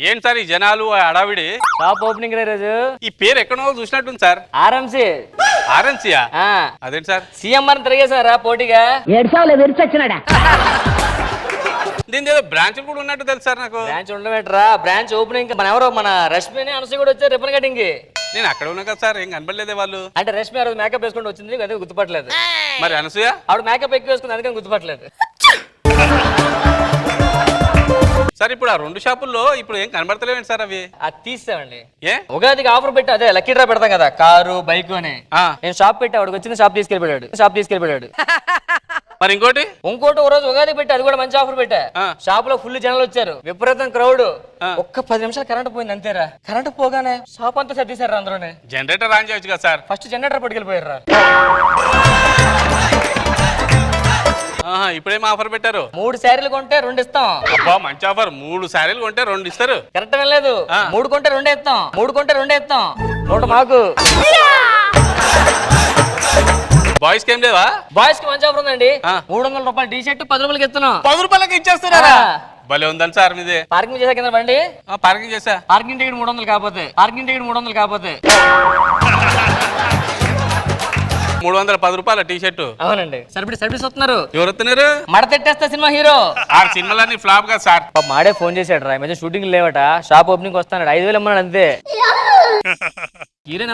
ఏంటి సార్ ఈ జనాలు హడావిడి? షాప్ ఓపెనింగ్ రోజు. ఈ పేరు ఎక్కడో చూసినట్టుంది సార్. ఆర్ఎంసీ. ఆర్ఎంసీయా? అదేంటి సార్? సీఎంఆర్ తిరిగేసారా పోటీగా? దీని ఏదో బ్రాంచ్లు కూడా ఉన్నట్టు తెలుసు సార్ నాకు. బ్రాంచ్ ఉండబెట్టరా, బ్రాంచ్ ఓపెనింగ్. మన ఎవరో మన రష్మిని అనసూయ కూడా వచ్చారు రిబ్బన్ కటింగ్ కి. నేను అక్కడ ఉన్నా కదా సార్, ఏం కనపడలేదే వాళ్ళు. అంటే రష్మి ఆ రోజు మేకప్ వేసుకుంటూ వచ్చింది, అందుకని గుర్తుపట్టలేదు. మరి అనసూయ? ఆవిడ మేకప్ ఎక్కువ వేసుకుంది, అందుకని గుర్తుపట్టలేదు. సార్ ఇప్పుడు ఆ రెండు షాపుల్లో ఇప్పుడు ఏం కనబడతలేవండి సార్ అవి? అది తీసామండి. ఏ ఉగాదికి ఆఫర్ పెట్టి అదే లక్కీ డ్రా పెడతాం కదా, కారు బైక్ అని. నేను షాప్ పెట్టి ఆవిడకి వచ్చింది, షాప్ తీసుకెళ్ళిపోయాడు. మరి ఇంకోటి ఓ రోజు ఉగాది పెట్టి అది కూడా మంచి ఆఫర్ పెట్టా. షాప్ లో ఫుల్ జనాలు వచ్చారు, విపరీతం క్రౌడ్. ఒక్క 10 నిమిషాలు కరెంట్ పోయింది అంతేరా. కరెంట్ పోగానే షాప్ అంతా సర్దీసారు అందులోనే. జనరేటర్ ఆన్ చేయొచ్చు కదా సార్? First generator పట్టుకెళ్ళిపోయారా. ఇప్పుడేం ఆఫర్ పెట్టారు? 3 శారీలు కొంటే 2 ఇస్తాం. అబ్బా మంచి ఆఫర్. 3 శారీలు కొంటే 2 ఇస్తారు. కరెక్ట్ లేదు, 3 కొంటే 2 ఇస్తాం. 3 కొంటే 2 ఇస్తాం. 100 మాకు. బాయ్స్ కి ఏం లేవా? బాయ్స్ కి మంచి ఆఫర్ ఉందండి. 300 రూపాయలు టీ షర్ట్ 10 రూపాయలకి ఇస్తున్నాం. 10 రూపాయలకి ఇచ్చేస్తున్నారా? భలే ఉందని సార్ మీదే. పార్కింగ్ చేసా కింద బండి. పార్కింగ్ చేసా. పార్కింగ్ టికెట్ 300 కాకపోతే 310 రూపాయల టీ షర్ట్. అవునండి. సర్వీస్ వస్తున్నారు. ఎవరు వస్తున్నారు? మడతెట్టేస్తా సినిమా హీరో. ఆ సినిమాలన్నీ ఫ్లాప్ కదా సార్. మాడే ఫోన్ చేశాడు రా, మధ్య షూటింగ్ లేవట, షాప్ ఓపెనింగ్ వస్తాడు, 5000 ఇమ్మన్నాడు అంతే. హీరోయిన్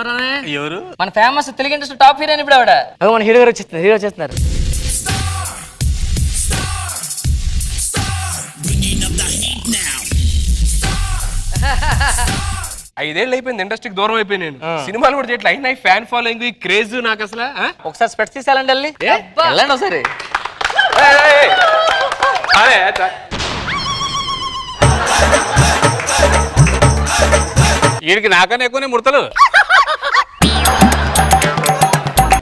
ఎవరు? మన famous Telugu industry top heroine ఇప్పుడు ఆవిడ. మన హీరో గారు వచ్చేస్తున్నారు. 5 ఏళ్ళు అయిపోయింది ఇండస్ట్రీకి దూరం అయిపోయి. నేను సినిమాలు కూడా చేయట్లే. అయినా ఫ్యాన్ ఫాలోయింగ్ క్రేజ్ నాకు అసలు. ఒకసారి స్పెట్స్ తీసేయాలండి, వెళ్ళండి ఒకసారి. వీడికి నాకన్నా ఎక్కువనే ముడతలు.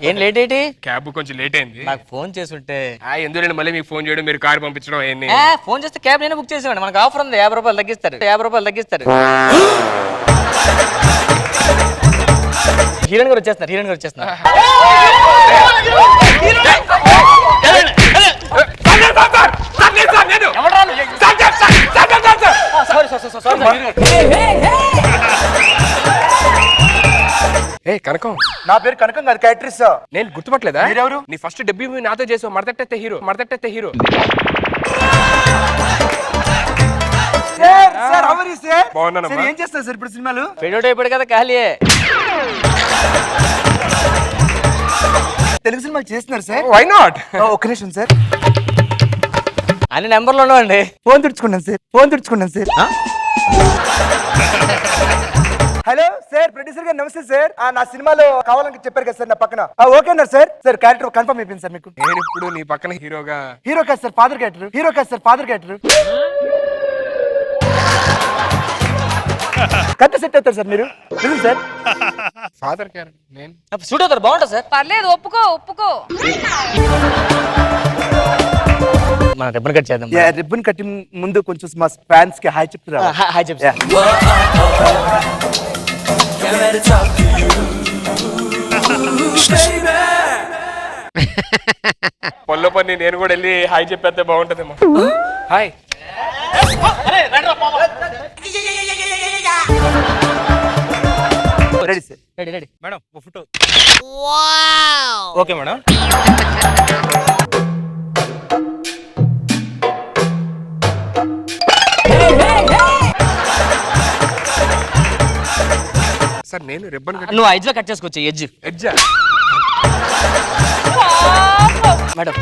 ఏం లేట్ ఏంటి? క్యాబ్ కొంచెం లేట్ అయింది. నాకు ఫోన్ చేసుంటే ఎందుకంటే మళ్ళీ మీకు ఫోన్ చేయడం, మీరు కార్ పంపించడం అవన్నీ. ఫోన్ చేస్తే క్యాబ్ నేనే బుక్ చేసేవాడి. మనకు ఆఫర్ ఉంది, 50 రూపాయలు తగ్గిస్తారు. హీరోయిన్ గారు వచ్చేస్తున్నారు. కనకం. నా పేరు కనకం కాదు, క్యాట్రిస్. నేను గుర్తుపట్టలేదా? మీరెవరు? నీ ఫస్ట్ డెబ్యూ మూవీ నాతో చేసావు, మడతట్టెత్తే హీరో. బాగున్నానమ్మా. ఏం చేస్తారు సార్ ఇప్పుడు సినిమాలు? ఫెడోట్ అయిపోయాడు కదా, ఖాళీయే. తెలుగు సినిమాలు చేస్తున్నారు సార్? Why not? ఒక్క నిమిషం సార్, అన్ని నెంబర్లు ఉండవండి. ఫోన్ తుడుచుకున్నాను సార్. హలో సార్, ప్రొడ్యూసర్ గారు నమస్తే సార్. నా సినిమాలో కావాలని చెప్పారు కదా సార్ నా పక్కన. ఓకేనా సార్? క్యారెక్టర్ కన్ఫర్మ్ అయిపోయింది సార్ మీకు. నేను ఇప్పుడు నీ పక్కన హీరో కాదు sir, father character. Correct set అవుతారు సార్ మీరు. సార్ ఫాదర్ క్యారెక్టర్ నేను సూట్ అవుతారు, బాగుంటుంది సార్. పర్లేదు, ఒప్పుకో. మన రిబ్బన్ కట్ చేద్దాం. రిబ్బన్ కటింగ్ ముందు కొంచెం మా ఫ్యాన్స్ కి హాయ్ చెప్తారా? హాయ్ చెప్తా. పొల్లో పని నేను కూడా వెళ్ళి హాయ్ చెప్పేస్తే బాగుంటదేమో. Hi. Ready sir? Ready madam ఓ ఫోటో. Okay madam. సార్ నేను రిబ్బన్ కట్. నువ్వు ఎడ్జ్ లో కట్ చేసుకోవచ్చు. ఎడ్జా మేడం.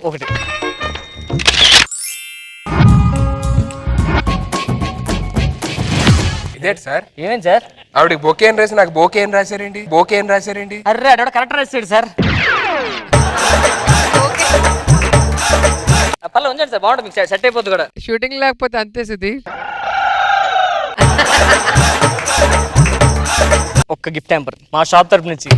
ఒకటి. ఇదేంటి సార్? ఏమేం సార్? ఆవిడకి బోకే అని రాసి నాకు బోకే అని రాశారేంటి? అర్రే అక్కడ కరెక్ట్ రాసాడు సార్. పర్లేదు ఉంచండి సార్, బాగుంటుంది, మీకు సెట్ అయిపోద్ది కూడా. షూటింగ్ లేకపోతే అంతే సుధీ. ఒక్క గిఫ్ట్ హ్యాంపర్ మా షాప్ తరపు నుంచి.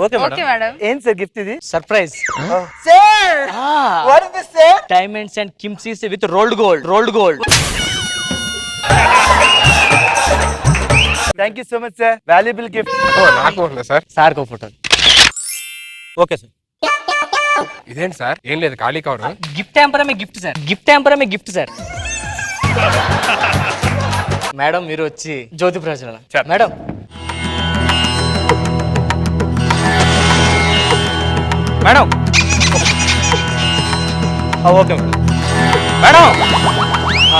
Okay madam. ఏం సార్ గిఫ్ట్ ఇది? సర్ప్రైజ్. డైమండ్స్ అండ్ కిమ్సీస్ with rolled gold. Thank you so much sir, valuable gift. ఓ నాకు ఉందా సార్? సార్ కో ఫోటో. Okay sir. ఇదేంటి సార్? ఏం లేదు, ఖాళీ కవర్. గిఫ్ట్ హ్యాంపర్ మే గిఫ్ట్ సార్, గిఫ్ట్ హ్యాంపర్ మే గిఫ్ట్ సార్. మేడం మీరు వచ్చి జ్యోతి ప్రజ్వలన. Madam madam okay madam. Madam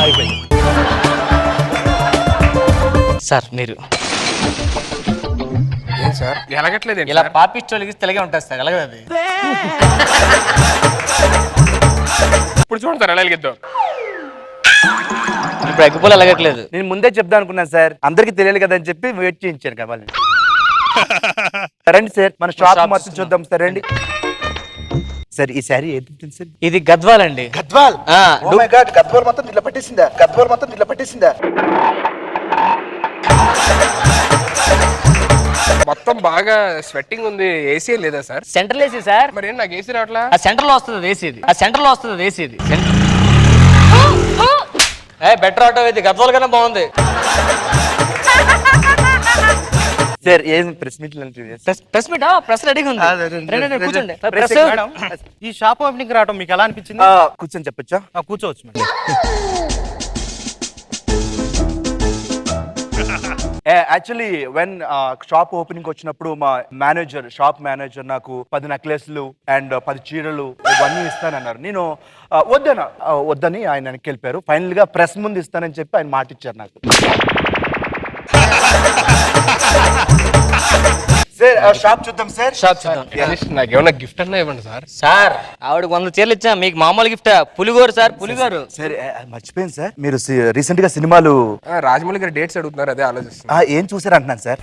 అయిపోయింది సార్. మీరు ఏం సార్ ఎలాగట్లేదు? ఇలా పాపిస్టోళ్ళకి తెలిగే ఉంటుంది సార్, ఎలాగ అది. ఇప్పుడు చూడండి సార్ ఎలా వెలిగిద్దాం. ఇప్పుడు ఎగ్గుపోలు ఎలగట్లేదు. నేను ముందే చెప్దాం అనుకున్నాను సార్, అందరికి తెలియాలి కదా అని చెప్పి వెయిట్ చేయించాను కావాలి. రండి సార్, మన షాప్ మొత్తం చూద్దాం సార్. రండి సార్. ఈ శారీ ఏది సార్? ఇది గద్వాల్ అండి. Gadwal. Oh my god, Gadwal మొత్తం ఇట్లా పట్టేసిందా? గద్వాల్ మొత్తం ఇట్లా పట్టేసిందా? మొత్తం బాగా స్వెట్టింగ్ ఉంది. ఏసీ లేదా సార్? Central AC sir. మరి ఏం నాకు ఏసీ రావట్లా? ఆ సెంటర్ లో వస్తుంది ఏసీ. ఆ సెంటర్ లో వస్తుంది ఏసీ. బెటర్ ఆటో ఇది గద్వాల్ కన్నా బాగుంది సార్. ఏం press meet press meet? Press రెడీగా ఉంది. రండి, కూర్చోండి. ప్రెస్ ఈ షాప్ ఓపెనింగ్ రావడం మీకు ఎలా అనిపించింది? కూర్చొని చెప్పొచ్చా? కూర్చోవచ్చు madam. Actually when shop opening వచ్చినప్పుడు మా మేనేజర్, షాప్ మేనేజర్ నాకు 10 నెక్లెస్లు అండ్ 10 చీరలు ఇవన్నీ ఇస్తానన్నారు. నేను వద్దని ఆయన వెనక్కి వెళ్ళిపోయారు. ఫైనల్ గా ప్రెస్ ముందు ఇస్తానని చెప్పి ఆయన మాట ఇచ్చారు నాకు. సార్ షాప్ చూద్దాం సార్. షాప్ చూద్దాం. నాకు ఏమన్నా గిఫ్ట్ అన్నా ఇవ్వండి సార్. సార్ ఆవిడకి 100 చీరలు ఇచ్చా, మీకు మామూలు గిఫ్ట్ పులిగోరు సార్, పులిగోరు. సరే మర్చిపోయింది సార్, మీరు రీసెంట్ గా సినిమాలు రాజమౌళి గారి డేట్స్ అడుగుతున్నారు, అదే ఆలోచిస్తున్నా. ఏం చూసారు అంటున్నాను సార్.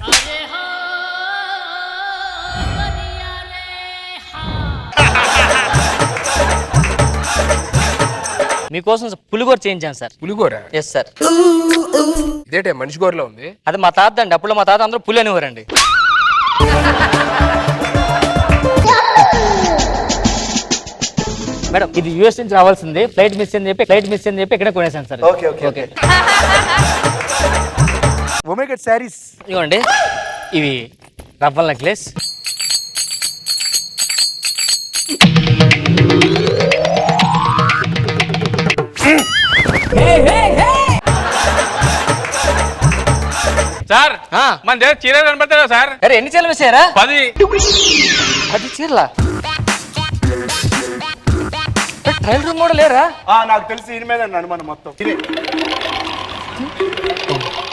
మీకోసం పులిగోరు చేయించాను సార్. పులిగోర? Yes sir. ఇదేంటే మనిషి గోరలో ఉంది? అది మా తాత అండి. అప్పుడు మా తాత అందరూ పులి అనేవారండి. మేడం ఇది యూఎస్ నుంచి రావాల్సింది, ఫ్లైట్ మిస్ అని చెప్పి ఇక్కడ కొనేసాను sir. Okay okay okay. Oh my god, saris ఇవ్వండి. ఇవి రవ్వల్ నెక్లెస్. సార్ మన దగ్గర చీరలు కనబడతారా సార్? అరే ఎన్ని చీరలు వేసారా? 10 చీరలా? ట్రయల్ రూమ్ కూడా లేరా? నాకు తెలిసి దీని మీద అనుమానం మొత్తం.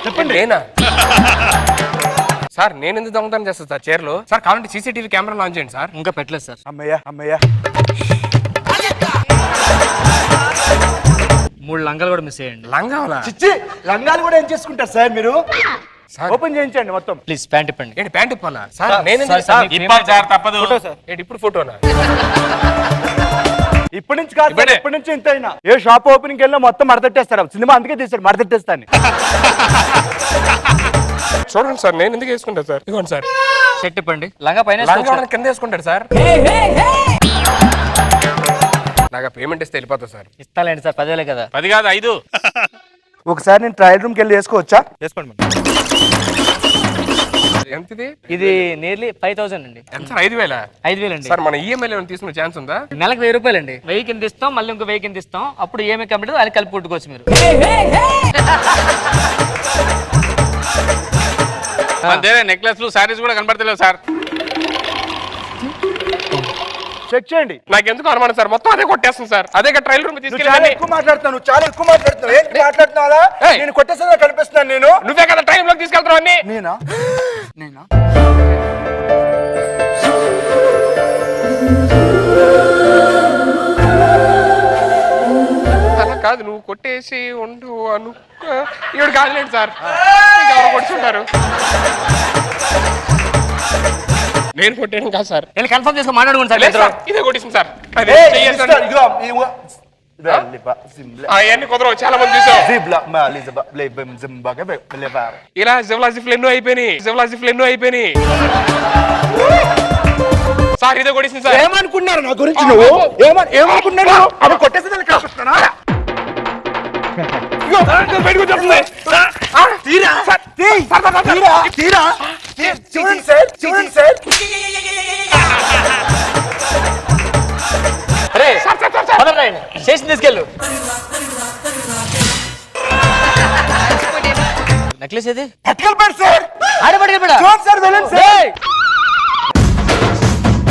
చెప్పండి. నేనా సార్? నేను ఎందుకు దొంగతనం చేస్తాను సార్ చీరలు? సార్ కావాలంటే సీసీటీవీ కెమెరా లాంచ్ చేయండి సార్. ఇంకా పెట్టలేదు సార్. అమ్మయ్యా అమ్మయ్యా. 3 లంగాలు కూడా మిస్ అయ్యండి. లంగావలా? చిచ్చి, లంగాలు కూడా ఏం చేసుకుంటారు సార్ మీరు? ఓపెన్ చేయించండి మొత్తం. ప్లీజ్ ప్యాంట్ ఇప్పండి. ఏంటి ప్యాంట్ ఇప్పాలా సార్? నేను ఇప్పాలి సార్, తప్పదు. ఏంటి ఇప్పుడు ఫోటోనా? ఇప్పటి నుంచి కాదు సార్, ఇప్పటి నుంచి ఇంత అయినా ఏ షాప్ ఓపెనింగ్ వెళ్ళినా మొత్తం మడతట్టేస్తారు. సినిమా అందుకే తీసాడు, మడతట్టేస్తాను. చూడండి సార్, నేను ఎందుకు వేసుకుంటా సార్? ఇదిగోండి సార్. షర్ట్ ఇప్పండి. లంగా పైన లంగా కింద వేసుకుంటాడు సార్. నాకు పేమెంట్ ఇస్తే వెళ్ళిపోతా సార్. ఇస్తాలేండి సార్, 10,000 కదా. 10 కాదు 5. ఒకసారి నేను ట్రయల్ రూమ్కి వెళ్ళి వేసుకోవచ్చా? వేసుకోండి మేడం. ఎంత ఇది? ఇది నియర్లీ 5,000 అండి. ఎంత సార్? 5,000? 5,000 అండి. సార్ మన ఈఎంఐ ఏమైనా తీసుకునే ఛాన్స్ ఉందా? నెలకు 1000 రూపాయలు అండి. 1000 కింద ఇస్తాం, మళ్ళీ ఇంకో 1000 కింద ఇస్తాం. అప్పుడు ఈఎంఐ కంప్లీట్ అది కలిపి పుట్టుకోవచ్చు మీరు. మన దగ్గర నెక్లెస్లు, సారీస్ కూడా కనబడతలేవు సార్. చెక్ చేయండి. నాకు ఎందుకు అనుమానం సార్, మొత్తం అదే కొట్టేస్తుంది సార్. అదే ట్రయల్ రూమ్ చాలా తీసుకెళ్ళి ఎక్కువ మాట్లాడుతున్నావు, చాలా ఎక్కువ మాట్లాడుతున్నావు. ఏంటి మాట్లాడుతున్నావా? నేను కొట్టేసా కనిపిస్తున్నాను నేను. నువ్వే కదా ట్రైన్ లోకి తీసుకెళ్తావు అన్ని. నేనా? నేనా? అలా కాదు, నువ్వు కొట్టేసి ఉండు అను. ఈవిడ కాదులేండి సార్, ఎవరు కొట్టుకుంటారు. నేను కొట్టాను కాదు సార్. వెళ్ళి కన్ఫర్మ్ చేసుకొని మాట్లాడుకోండి సార్. లేదు సార్, ఇదే కొట్టేసింది సార్. అదే ఏయ్, చెయ్యండి సార్. మిస్టర్, ఇదిగో, అవన్నీ కుదరవు, చాలా మంది చూసావు. ఇలా జివ్లాజిఫ్లు ఎన్నో అయిపోయినాయి. సార్ ఇదే కొట్టేసింది సార్. ఏమనుకున్నారు నా గురించి నువ్వు? ఏమనుకున్నాను? అవి కొట్టేసి కదా బయటకు వచ్చేస్తుంది. చూడండి సార్, చూడండి సార్. రే స్టేషన్ తీసుకెళ్ళు. నెక్లెస్ ఏది? పట్టుకెళ్ళిపోయాడు సార్. ఆడ పట్టుకెళ్ళిపోయాడా? చూడండి సార్, వెళ్ళండి సార్. ఏయ్!